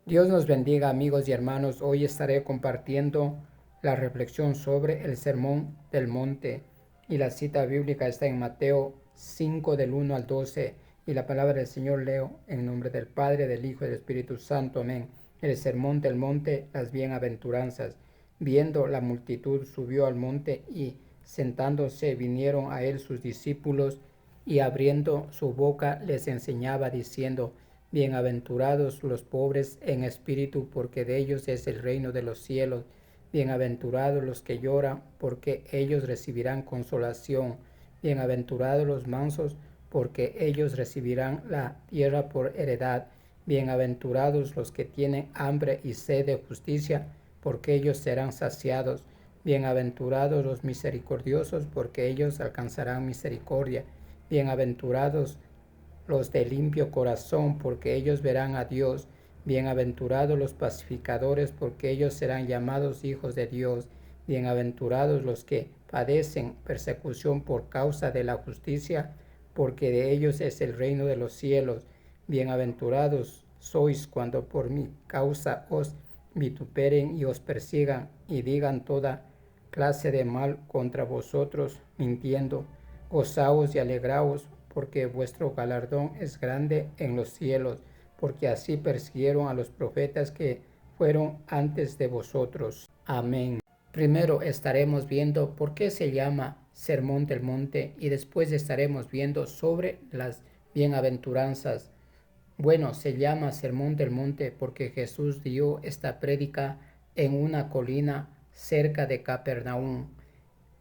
Dios nos bendiga, amigos y hermanos. Hoy estaré compartiendo la reflexión sobre el Sermón del Monte, y la cita bíblica está en Mateo 5 del 1 al 12, y la palabra del Señor leo en nombre del Padre, del Hijo y del Espíritu Santo. Amén. El Sermón del Monte, las bienaventuranzas. Viendo la multitud, subió al monte, y sentándose vinieron a él sus discípulos, y abriendo su boca les enseñaba diciendo: Bienaventurados los pobres en espíritu, porque de ellos es el reino de los cielos. Bienaventurados los que lloran, porque ellos recibirán consolación. Bienaventurados los mansos, porque ellos recibirán la tierra por heredad. Bienaventurados los que tienen hambre y sed de justicia, porque ellos serán saciados. Bienaventurados los misericordiosos, porque ellos alcanzarán misericordia. Bienaventurados los de limpio corazón, porque ellos verán a Dios. Bienaventurados los pacificadores, porque ellos serán llamados hijos de Dios. Bienaventurados los que padecen persecución por causa de la justicia, porque de ellos es el reino de los cielos. Bienaventurados sois cuando por mi causa os vituperen y os persigan, y digan toda clase de mal contra vosotros, mintiendo. Gozaos y alegraos, porque vuestro galardón es grande en los cielos, porque así persiguieron a los profetas que fueron antes de vosotros. Amén. Primero estaremos viendo por qué se llama Sermón del Monte, y después estaremos viendo sobre las bienaventuranzas. Bueno, se llama Sermón del Monte porque Jesús dio esta prédica en una colina cerca de Capernaum.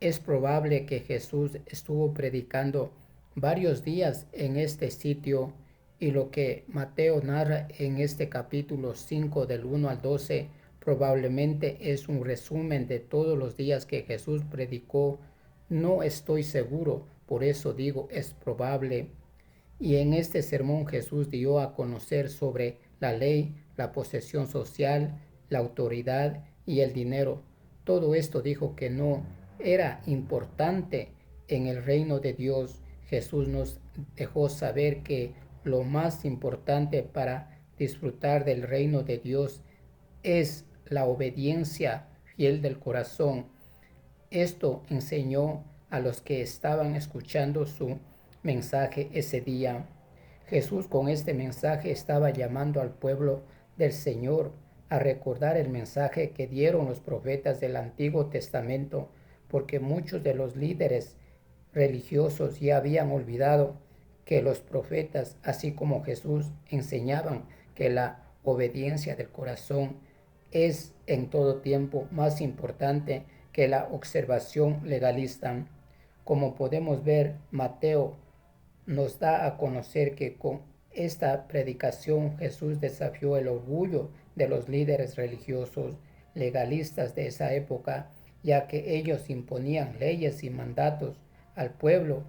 Es probable que Jesús estuvo predicando varios días en este sitio, y lo que Mateo narra en este capítulo 5 del 1 al 12 probablemente es un resumen de todos los días que Jesús predicó. No estoy seguro, por eso digo es probable. Y en este sermón Jesús dio a conocer sobre la ley, la posesión social, la autoridad y el dinero. Todo esto dijo que no era importante en el reino de Dios. Jesús nos dejó saber que lo más importante para disfrutar del reino de Dios es la obediencia fiel del corazón. Esto enseñó a los que estaban escuchando su mensaje ese día. Jesús con este mensaje estaba llamando al pueblo del Señor a recordar el mensaje que dieron los profetas del Antiguo Testamento, porque muchos de los líderes religiosos ya habían olvidado que los profetas, así como Jesús, enseñaban que la obediencia del corazón es en todo tiempo más importante que la observación legalista. Como podemos ver, Mateo nos da a conocer que con esta predicación Jesús desafió el orgullo de los líderes religiosos legalistas de esa época, ya que ellos imponían leyes y mandatos al pueblo.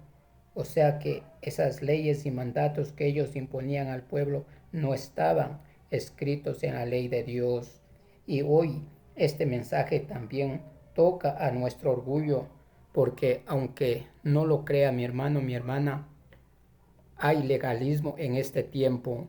O sea que esas leyes y mandatos que ellos imponían al pueblo no estaban escritos en la ley de Dios. Y hoy este mensaje también toca a nuestro orgullo, porque aunque no lo crea mi hermano, mi hermana, hay legalismo en este tiempo.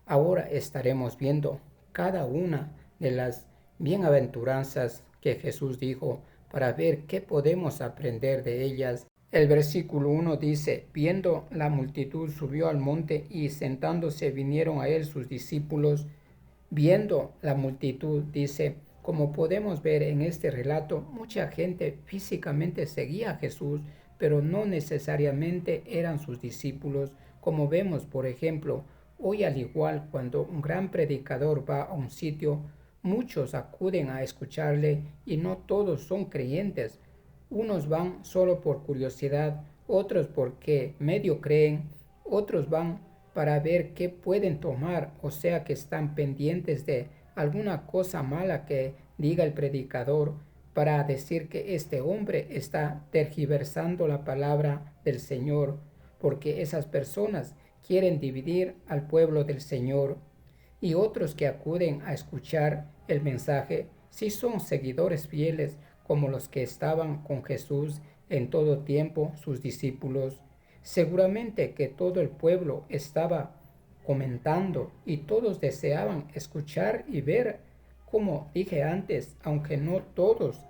Ahora estaremos viendo cada una de las bienaventuranzas que Jesús dijo para ver qué podemos aprender de ellas. El versículo 1 dice: viendo la multitud subió al monte, y sentándose vinieron a él sus discípulos. Viendo la multitud, dice, como podemos ver en este relato, mucha gente físicamente seguía a Jesús, pero no necesariamente eran sus discípulos. Como vemos, por ejemplo, hoy al igual, cuando un gran predicador va a un sitio, muchos acuden a escucharle, y no todos son creyentes. Unos van solo por curiosidad, otros porque medio creen, otros van para ver qué pueden tomar, o sea que están pendientes de alguna cosa mala que diga el predicador, para decir que este hombre está tergiversando la palabra del Señor, porque esas personas quieren dividir al pueblo del Señor. Y otros que acuden a escuchar el mensaje sí son seguidores fieles, como los que estaban con Jesús en todo tiempo, sus discípulos. Seguramente que todo el pueblo estaba comentando, y todos deseaban escuchar y ver. Como dije antes, aunque no todos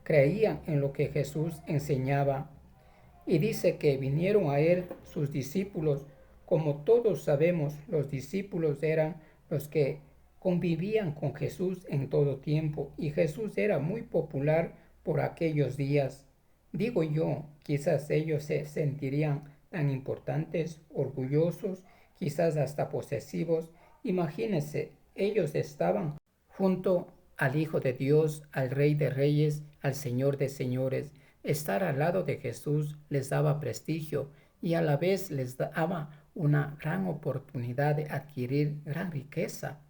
creían en lo que Jesús enseñaba. Y dice que vinieron a él sus discípulos. Como todos sabemos, los discípulos eran los que convivían con Jesús en todo tiempo, y Jesús era muy popular por aquellos días. Digo yo, quizás ellos se sentirían tan importantes, orgullosos, quizás hasta posesivos. Imagínense, ellos estaban junto al Hijo de Dios, al Rey de Reyes, al Señor de Señores. Estar al lado de Jesús les daba prestigio y a la vez les daba una gran oportunidad de adquirir gran riqueza.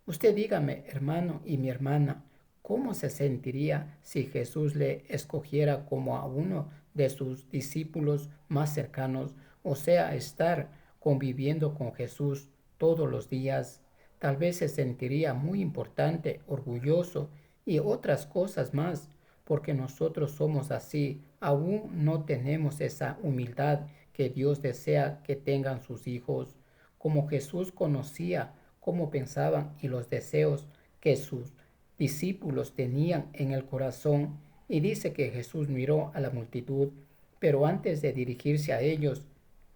Usted dígame, hermano y mi hermana, ¿cómo se sentiría si Jesús le escogiera como a uno de sus discípulos más cercanos, o sea, estar conviviendo con Jesús todos los días? Tal vez se sentiría muy importante, orgulloso y otras cosas más, porque nosotros somos así, aún no tenemos esa humildad que Dios desea que tengan sus hijos. Como Jesús conocía cómo pensaban y los deseos que sus discípulos tenían en el corazón, y dice que Jesús miró a la multitud, pero antes de dirigirse a ellos,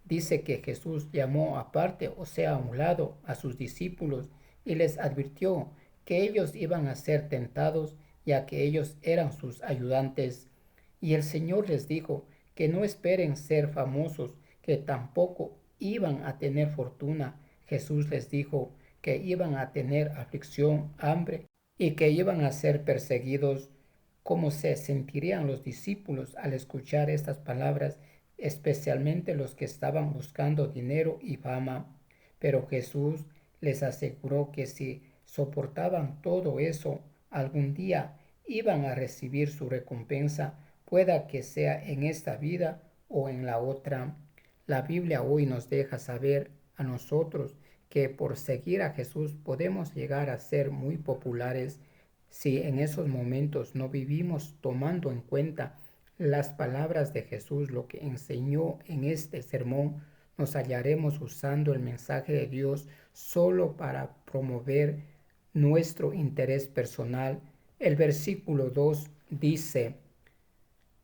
dice que Jesús llamó aparte, o sea, a un lado, a sus discípulos y les advirtió que ellos iban a ser tentados, ya que ellos eran sus ayudantes. Y el Señor les dijo que no esperen ser famosos, que tampoco iban a tener fortuna. Jesús les dijo que iban a tener aflicción, hambre y que iban a ser perseguidos. ¿Cómo se sentirían los discípulos al escuchar estas palabras, especialmente los que estaban buscando dinero y fama? Pero Jesús les aseguró que si soportaban todo eso, algún día iban a recibir su recompensa, pueda que sea en esta vida o en la otra. La Biblia hoy nos deja saber a nosotros que por seguir a Jesús podemos llegar a ser muy populares si en esos momentos no vivimos tomando en cuenta las palabras de Jesús, lo que enseñó en este sermón. Nos hallaremos usando el mensaje de Dios solo para promover nuestro interés personal. El versículo 2 dice: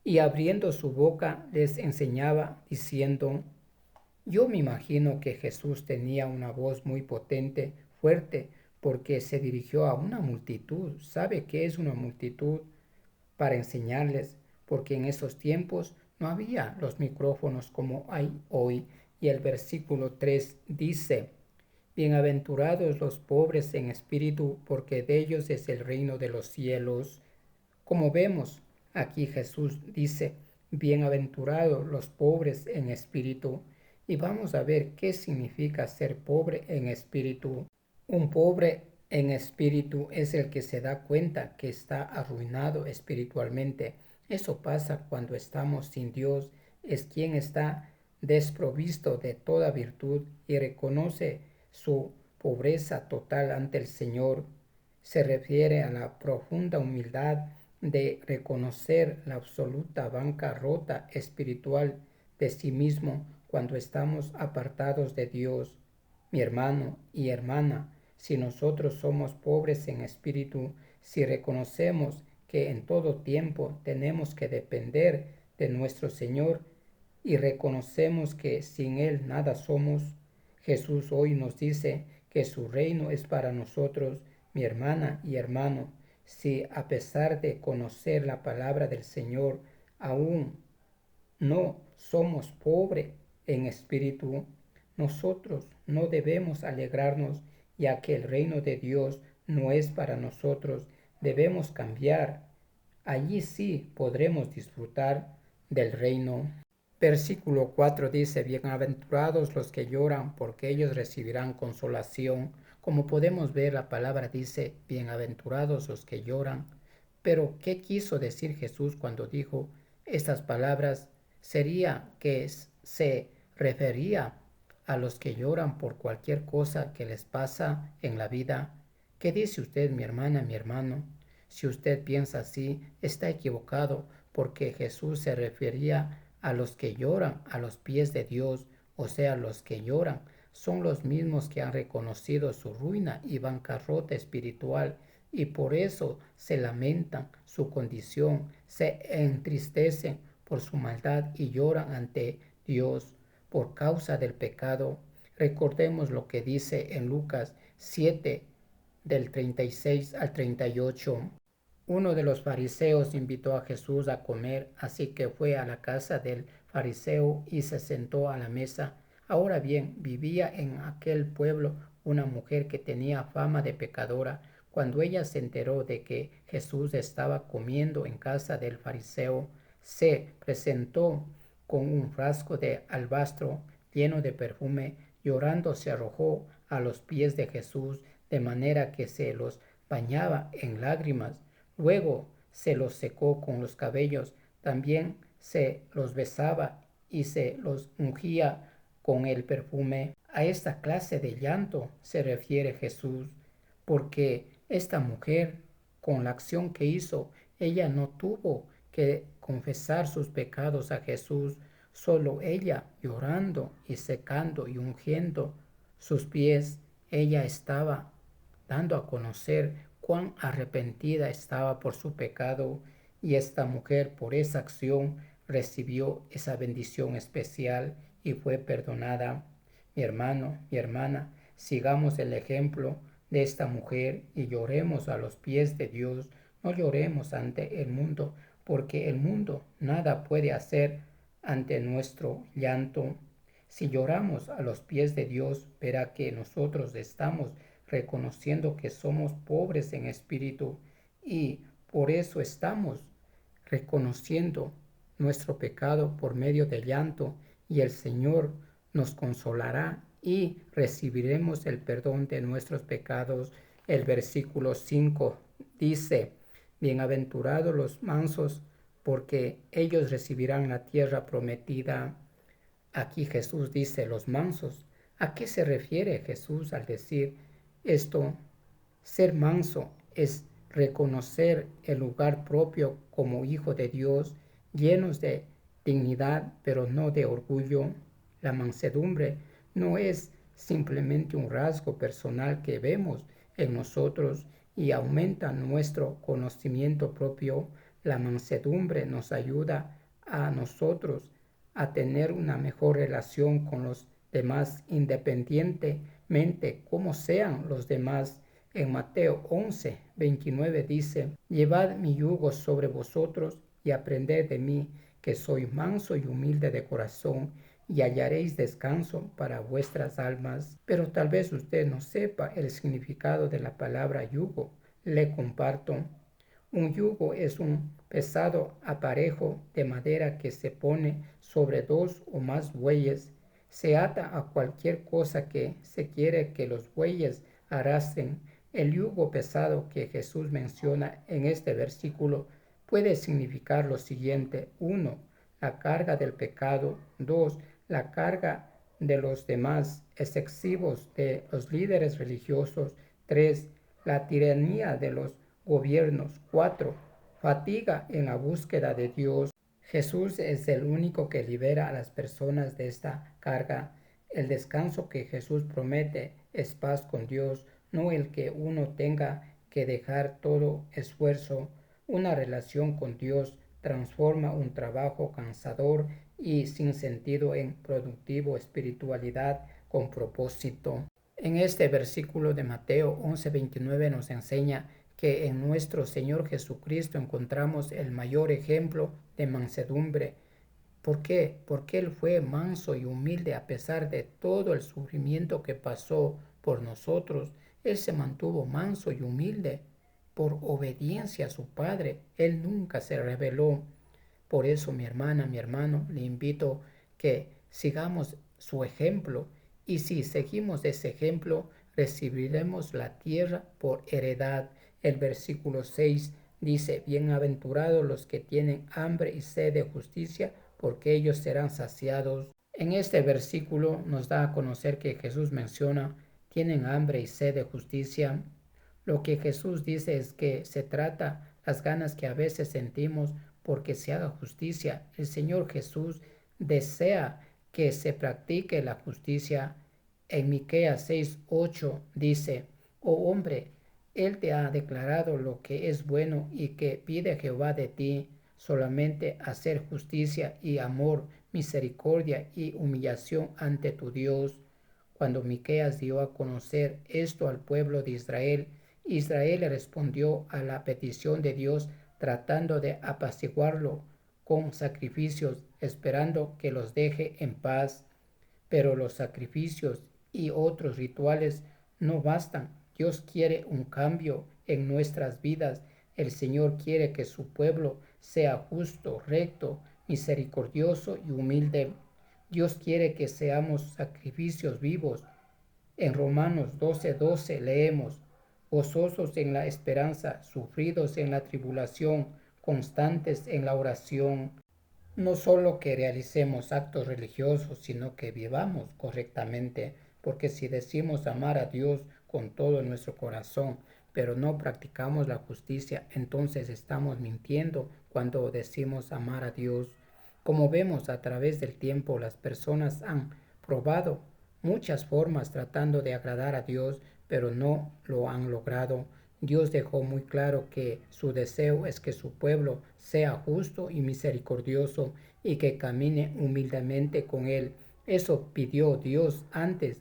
y abriendo su boca les enseñaba diciendo. Yo me imagino que Jesús tenía una voz muy potente, fuerte, porque se dirigió a una multitud. ¿Sabe qué es una multitud? Para enseñarles, porque en esos tiempos no había los micrófonos como hay hoy. Y el versículo 3 dice: bienaventurados los pobres en espíritu, porque de ellos es el reino de los cielos. Como vemos, aquí Jesús dice, bienaventurados los pobres en espíritu. Y vamos a ver qué significa ser pobre en espíritu. Un pobre en espíritu es el que se da cuenta que está arruinado espiritualmente. Eso pasa cuando estamos sin Dios. Es quien está desprovisto de toda virtud y reconoce su pobreza total ante el Señor. Se refiere a la profunda humildad de reconocer la absoluta bancarrota espiritual de sí mismo cuando estamos apartados de Dios. Mi hermano y hermana, si nosotros somos pobres en espíritu, si reconocemos que en todo tiempo tenemos que depender de nuestro Señor y reconocemos que sin Él nada somos, Jesús hoy nos dice que su reino es para nosotros, mi hermana y hermano. Si a pesar de conocer la palabra del Señor, aún no somos pobres en espíritu, nosotros no debemos alegrarnos, ya que el reino de Dios no es para nosotros. Debemos cambiar. Allí sí podremos disfrutar del reino. Versículo 4 dice, bienaventurados los que lloran, porque ellos recibirán consolación. Como podemos ver, la palabra dice, bienaventurados los que lloran. Pero, ¿qué quiso decir Jesús cuando dijo estas palabras? Sería que se refería a los que lloran por cualquier cosa que les pasa en la vida. ¿Qué dice usted, mi hermana, mi hermano? Si usted piensa así, está equivocado, porque Jesús se refería a los que lloran a los pies de Dios, o sea, los que lloran son los mismos que han reconocido su ruina y bancarrota espiritual y por eso se lamentan su condición, se entristecen por su maldad y lloran ante Dios por causa del pecado. Recordemos lo que dice en Lucas 7, del 36 al 38. Uno de los fariseos invitó a Jesús a comer, así que fue a la casa del fariseo y se sentó a la mesa. Ahora bien, vivía en aquel pueblo una mujer que tenía fama de pecadora. Cuando ella se enteró de que Jesús estaba comiendo en casa del fariseo, se presentó con un frasco de alabastro lleno de perfume, llorando se arrojó a los pies de Jesús, de manera que se los bañaba en lágrimas. Luego se los secó con los cabellos, también se los besaba y se los ungía con el perfume. A esta clase de llanto se refiere Jesús, porque esta mujer, con la acción que hizo, ella no tuvo que confesar sus pecados a Jesús, solo ella llorando y secando y ungiendo sus pies, ella estaba dando a conocer cuán arrepentida estaba por su pecado, y esta mujer por esa acción recibió esa bendición especial y fue perdonada. Mi hermano, mi hermana, sigamos el ejemplo de esta mujer y lloremos a los pies de Dios. No lloremos ante el mundo, porque el mundo nada puede hacer ante nuestro llanto. Si lloramos a los pies de Dios, verá que nosotros estamos reconociendo que somos pobres en espíritu y por eso estamos reconociendo nuestro pecado por medio del llanto, y el Señor nos consolará y recibiremos el perdón de nuestros pecados. El versículo 5 dice: bienaventurados los mansos, porque ellos recibirán la tierra prometida. Aquí Jesús dice los mansos. ¿A qué se refiere Jesús al decir esto? Ser manso es reconocer el lugar propio como hijo de Dios, llenos de dignidad, pero no de orgullo. La mansedumbre no es simplemente un rasgo personal que vemos en nosotros y aumenta nuestro conocimiento propio. La mansedumbre nos ayuda a nosotros a tener una mejor relación con los demás, independientemente como sean los demás. En Mateo 11, 29 dice: llevad mi yugo sobre vosotros y aprended de mí, que soy manso y humilde de corazón, y hallaréis descanso para vuestras almas. Pero tal vez usted no sepa el significado de la palabra yugo. Le comparto. Un yugo es un pesado aparejo de madera que se pone sobre dos o más bueyes. Se ata a cualquier cosa que se quiere que los bueyes arrastren. El yugo pesado que Jesús menciona en este versículo puede significar lo siguiente: 1. La carga del pecado. 2. La carga de los demás excesivos de los líderes religiosos. 3. La tiranía de los gobiernos. 4. Fatiga en la búsqueda de Dios. Jesús es el único que libera a las personas de esta carga. El descanso que Jesús promete es paz con Dios, no el que uno tenga que dejar todo esfuerzo. Una relación con Dios transforma un trabajo cansador y sin sentido en productivo, espiritualidad con propósito. En este versículo de Mateo 11:29 nos enseña que en nuestro Señor Jesucristo encontramos el mayor ejemplo de mansedumbre. ¿Por qué? Porque Él fue manso y humilde a pesar de todo el sufrimiento que pasó por nosotros. Él se mantuvo manso y humilde por obediencia a su Padre. Él nunca se rebeló. Por eso, mi hermana, mi hermano, le invito que sigamos su ejemplo, y si seguimos ese ejemplo, recibiremos la tierra por heredad. El versículo 6 dice: bienaventurados los que tienen hambre y sed de justicia, porque ellos serán saciados. En este versículo nos da a conocer que Jesús menciona: tienen hambre y sed de justicia. Lo que Jesús dice es que se trata las ganas que a veces sentimos porque se haga justicia. El Señor Jesús desea que se practique la justicia En Miqueas 6:8 dice: Oh hombre, él te ha declarado lo que es bueno y que pide Jehová de ti, solamente hacer justicia y amor, misericordia y humillación ante tu Dios. Cuando Miqueas dio a conocer esto al pueblo de Israel, Israel respondió a la petición de Dios tratando de apaciguarlo con sacrificios, esperando que los deje en paz. Pero los sacrificios y otros rituales no bastan. Dios quiere un cambio en nuestras vidas. El Señor quiere que su pueblo sea justo, recto, misericordioso y humilde. Dios quiere que seamos sacrificios vivos. En Romanos 12:12 leemos: gozosos en la esperanza, sufridos en la tribulación, constantes en la oración. No solo que realicemos actos religiosos, sino que vivamos correctamente, porque si decimos amar a Dios con todo nuestro corazón, pero no practicamos la justicia, entonces estamos mintiendo cuando decimos amar a Dios. Como vemos a través del tiempo, las personas han probado muchas formas tratando de agradar a Dios, pero no lo han logrado. Dios dejó muy claro que su deseo es que su pueblo sea justo y misericordioso y que camine humildemente con él. Eso pidió Dios antes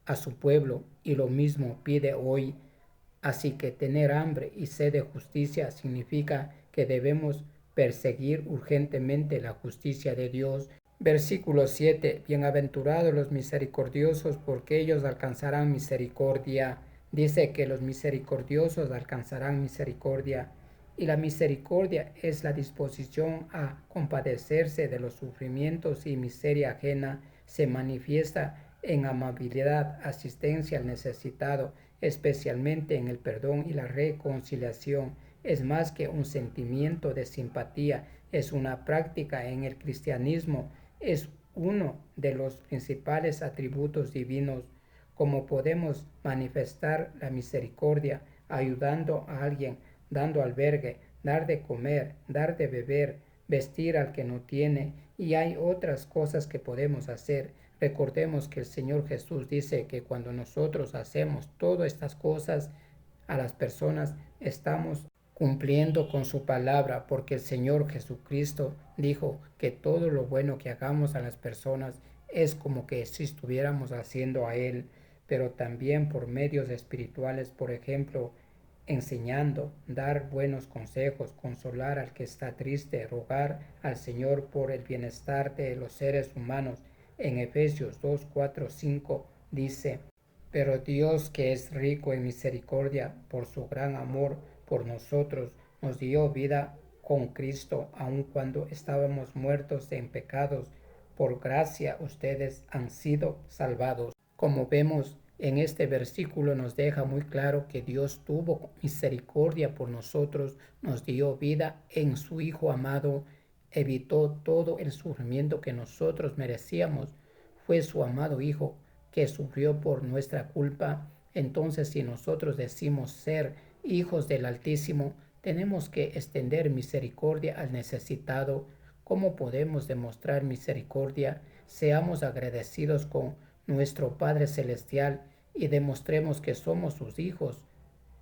a su pueblo y lo mismo pide hoy. Así que tener hambre y sed de justicia significa que debemos perseguir urgentemente la justicia de Dios. Versículo 7. Bienaventurados los misericordiosos, porque ellos alcanzarán misericordia. Dice que los misericordiosos alcanzarán misericordia. Y la misericordia es la disposición a compadecerse de los sufrimientos y miseria ajena. Se manifiesta en amabilidad, asistencia al necesitado, especialmente en el perdón y la reconciliación. Es más que un sentimiento de simpatía, es una práctica en el cristianismo. Es uno de los principales atributos divinos. Como podemos manifestar la misericordia ayudando a alguien, dando albergue, dar de comer, dar de beber, vestir al que no tiene, y hay otras cosas que podemos hacer. Recordemos que el Señor Jesús dice que cuando nosotros hacemos todas estas cosas a las personas, estamos cumpliendo con su palabra, porque el Señor Jesucristo dijo que todo lo bueno que hagamos a las personas es como que si estuviéramos haciendo a Él, pero también por medios espirituales, por ejemplo, enseñando, dar buenos consejos, consolar al que está triste, rogar al Señor por el bienestar de los seres humanos. En Efesios 2, 4, 5 dice: pero Dios, que es rico en misericordia, por su gran amor por nosotros, nos dio vida con Cristo, aun cuando estábamos muertos en pecados. Por gracia ustedes han sido salvados. Como vemos en este versículo, nos deja muy claro que Dios tuvo misericordia por nosotros, nos dio vida en su Hijo amado, evitó todo el sufrimiento que nosotros merecíamos. Fue su amado Hijo que sufrió por nuestra culpa. Entonces, si nosotros decimos ser hijos del Altísimo, tenemos que extender misericordia al necesitado. ¿Cómo podemos demostrar misericordia? Seamos agradecidos con nuestro Padre Celestial y demostremos que somos sus hijos.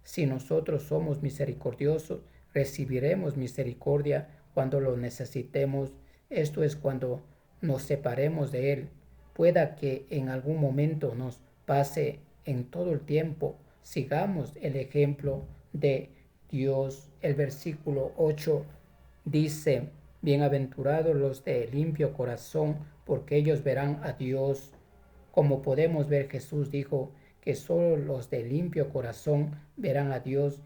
Si nosotros somos misericordiosos, recibiremos misericordia cuando lo necesitemos. Esto es cuando nos separemos de Él. Pueda que en algún momento nos pase en todo el tiempo. Sigamos el ejemplo de Dios. El versículo 8 dice: bienaventurados los de limpio corazón, porque ellos verán a Dios. Como podemos ver, Jesús dijo que solo los de limpio corazón verán a Dios,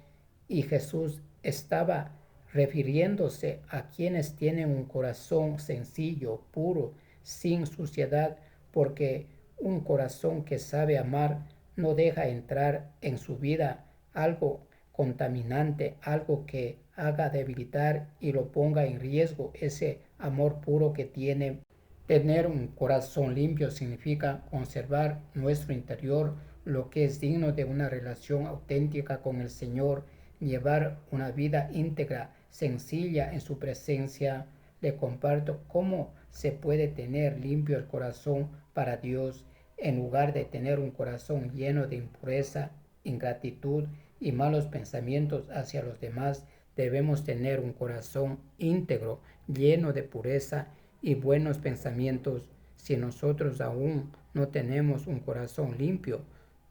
y Jesús estaba refiriéndose a quienes tienen un corazón sencillo, puro, sin suciedad, porque un corazón que sabe amar no deja entrar en su vida algo contaminante, algo que haga debilitar y lo ponga en riesgo ese amor puro que tiene. Tener un corazón limpio significa conservar nuestro interior, lo que es digno de una relación auténtica con el Señor, llevar una vida íntegra, sencilla en su presencia. Le comparto cómo se puede tener limpio el corazón para Dios. En lugar de tener un corazón lleno de impureza, ingratitud y malos pensamientos hacia los demás, debemos tener un corazón íntegro, lleno de pureza y buenos pensamientos. Si nosotros aún no tenemos un corazón limpio,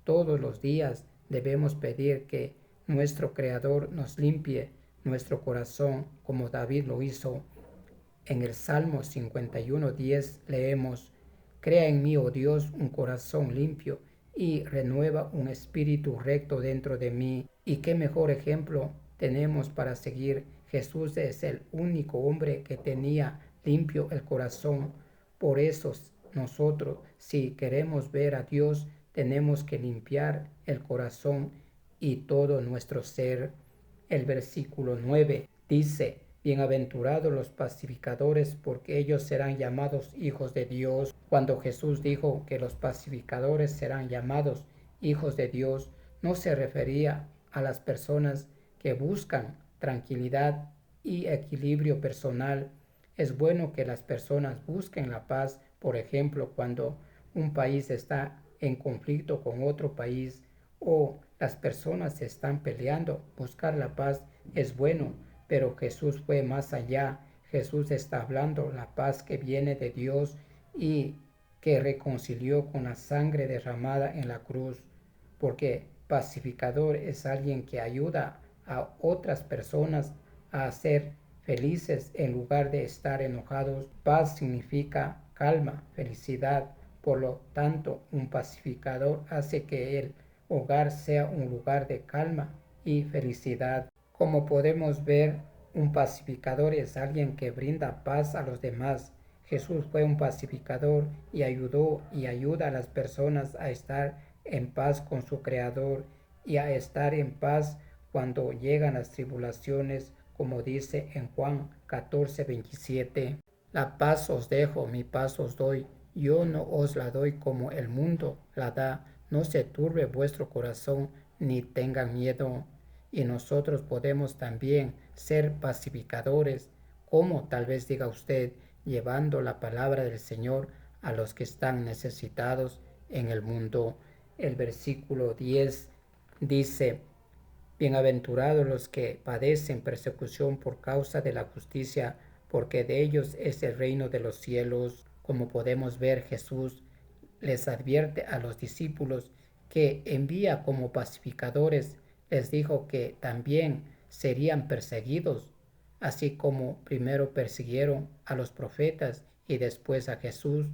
todos los días debemos pedir que nuestro Creador nos limpie nuestro corazón como David lo hizo. En el Salmo 51:10 leemos: Crea en mí, oh Dios, un corazón limpio y renueva un espíritu recto dentro de mí. ¿Y qué mejor ejemplo tenemos para seguir? Jesús es el único hombre que tenía limpio el corazón. Por eso nosotros, si queremos ver a Dios, tenemos que limpiar el corazón y todo nuestro ser. El versículo 9 dice: Bienaventurados los pacificadores, porque ellos serán llamados hijos de Dios. Cuando Jesús dijo que los pacificadores serán llamados hijos de Dios, no se refería a las personas que buscan tranquilidad y equilibrio personal. Es bueno que las personas busquen la paz, por ejemplo, cuando un país está en conflicto con otro país o las personas se están peleando. Buscar la paz es bueno, pero Jesús fue más allá. Jesús está hablando la paz que viene de Dios y que reconcilió con la sangre derramada en la cruz, porque pacificador es alguien que ayuda a otras personas a ser felices en lugar de estar enojados. Paz significa calma, felicidad. Por lo tanto, un pacificador hace que el hogar sea un lugar de calma y felicidad. Como podemos ver, un pacificador es alguien que brinda paz a los demás. Jesús fue un pacificador y ayudó y ayuda a las personas a estar en paz con su Creador y a estar en paz cuando llegan las tribulaciones, como dice en Juan 14:27. La paz os dejo, mi paz os doy. Yo no os la doy como el mundo la da. No se turbe vuestro corazón ni tengan miedo. Y nosotros podemos también ser pacificadores, como tal vez diga usted, llevando la palabra del Señor a los que están necesitados en el mundo. El versículo 10 dice: Bienaventurados los que padecen persecución por causa de la justicia, porque de ellos es el reino de los cielos. Como podemos ver, Jesús les advierte a los discípulos que envía como pacificadores. Les dijo que también serían perseguidos, así como primero persiguieron a los profetas y después a Jesús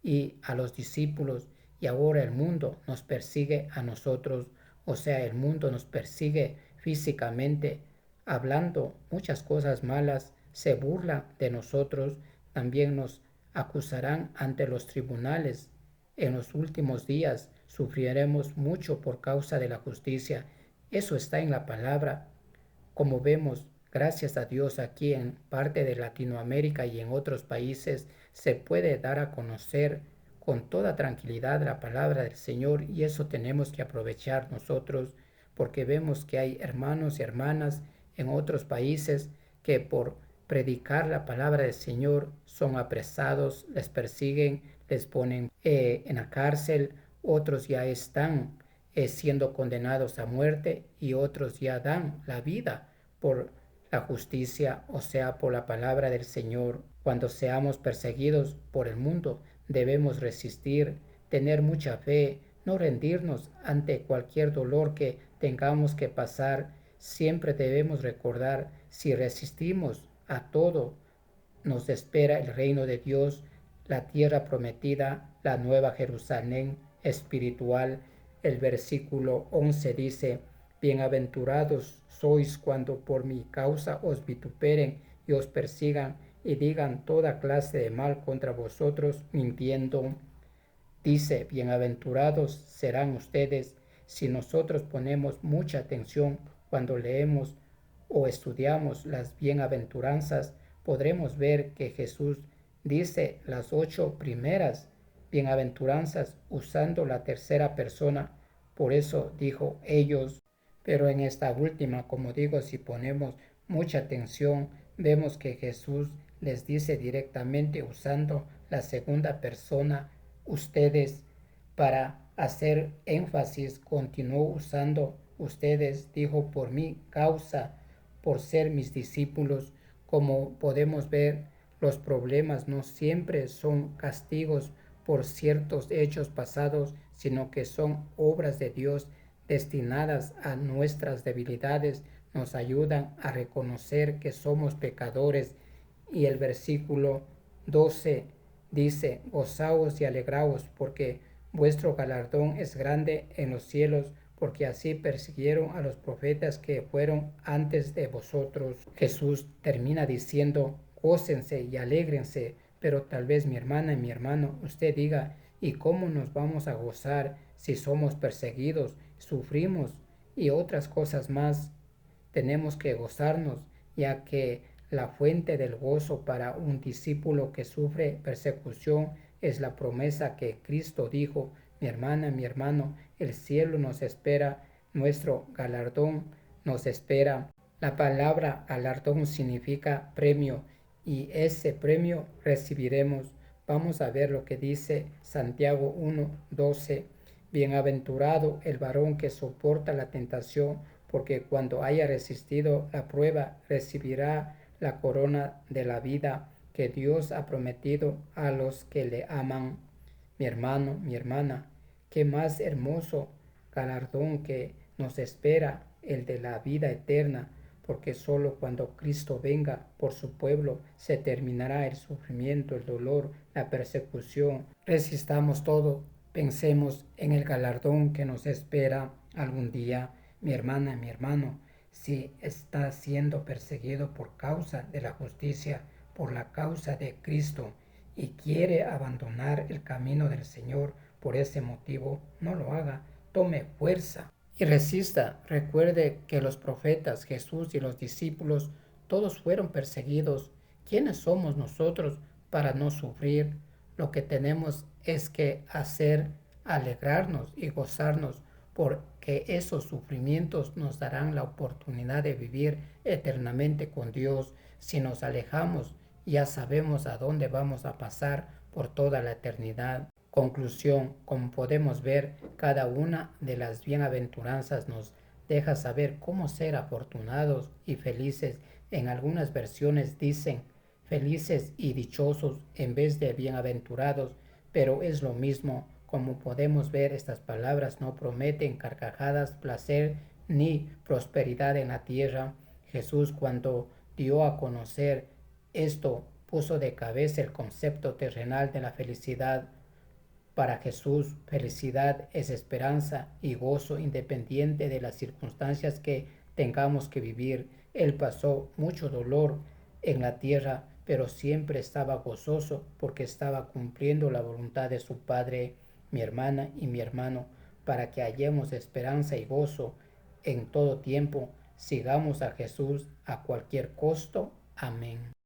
y a los discípulos, y ahora el mundo nos persigue a nosotros. O sea, el mundo nos persigue físicamente, hablando muchas cosas malas, se burla de nosotros, también nos acusarán ante los tribunales. En los últimos días sufriremos mucho por causa de la justicia. Eso está en la palabra. Como vemos, gracias a Dios, aquí en parte de Latinoamérica y en otros países se puede dar a conocer con toda tranquilidad la palabra del Señor, y eso tenemos que aprovechar nosotros, porque vemos que hay hermanos y hermanas en otros países que por predicar la palabra del Señor son apresados, les persiguen, les ponen en la cárcel. Otros ya están siendo condenados a muerte y otros ya dan la vida por la justicia, o sea, por la palabra del Señor. Cuando seamos perseguidos por el mundo, debemos resistir, tener mucha fe, no rendirnos ante cualquier dolor que tengamos que pasar. Siempre debemos recordar, si resistimos a todo, nos espera el reino de Dios, la tierra prometida, la nueva Jerusalén espiritual. El versículo 11 dice: Bienaventurados sois cuando por mi causa os vituperen y os persigan y digan toda clase de mal contra vosotros mintiendo. Dice: bienaventurados serán ustedes. Si nosotros ponemos mucha atención cuando leemos o estudiamos las bienaventuranzas, podremos ver que Jesús dice las 8 primeras bienaventuranzas usando la tercera persona. Por eso dijo ellos. Pero en esta última, como digo, si ponemos mucha atención, vemos que Jesús les dice directamente usando la segunda persona: ustedes, Para hacer énfasis, continuó usando ustedes, dijo, por mi causa, por ser mis discípulos. Como podemos ver, los problemas no siempre son castigos por ciertos hechos pasados, sino que son obras de Dios destinadas a nuestras debilidades, nos ayudan a reconocer que somos pecadores. Y el versículo 12 dice, gozaos y alegraos, porque vuestro galardón es grande en los cielos, porque así persiguieron a los profetas que fueron antes de vosotros. Jesús termina diciendo, gócense y alégrense, pero tal vez mi hermana y mi hermano, usted diga, ¿y cómo nos vamos a gozar si somos perseguidos, sufrimos y otras cosas más? Tenemos que gozarnos, ya que la fuente del gozo para un discípulo que sufre persecución es la promesa que Cristo dijo, mi hermana, mi hermano, el cielo nos espera, nuestro galardón nos espera. La palabra galardón significa premio y ese premio recibiremos. Vamos a ver lo que dice Santiago 1:12. Bienaventurado el varón que soporta la tentación, porque cuando haya resistido la prueba recibirá la corona de la vida que Dios ha prometido a los que le aman. Mi hermano, mi hermana, qué más hermoso galardón que nos espera, el de la vida eterna, porque solo cuando Cristo venga por su pueblo se terminará el sufrimiento, el dolor, la persecución. Resistamos todo, pensemos en el galardón que nos espera algún día. Mi hermana, mi hermano, si está siendo perseguido por causa de la justicia, por la causa de Cristo, y quiere abandonar el camino del Señor por ese motivo, no lo haga, tome fuerza y resista. Recuerde que los profetas, Jesús y los discípulos, todos fueron perseguidos. ¿Quiénes somos nosotros para no sufrir? Lo que tenemos es que hacer, alegrarnos y gozarnos, porque esos sufrimientos nos darán la oportunidad de vivir eternamente con Dios. Si nos alejamos, ya sabemos a dónde vamos a pasar por toda la eternidad. Conclusión, como podemos ver, cada una de las bienaventuranzas nos deja saber cómo ser afortunados y felices. En algunas versiones dicen felices y dichosos en vez de bienaventurados, pero es lo mismo. Como podemos ver, estas palabras no prometen carcajadas, placer ni prosperidad en la tierra. Jesús, cuando dio a conocer esto, puso de cabeza el concepto terrenal de la felicidad. Para Jesús, felicidad es esperanza y gozo independiente de las circunstancias que tengamos que vivir. Él pasó mucho dolor en la tierra, pero siempre estaba gozoso porque estaba cumpliendo la voluntad de su Padre. Mi hermana y mi hermano, para que hallemos esperanza y gozo en todo tiempo, sigamos a Jesús a cualquier costo. Amén.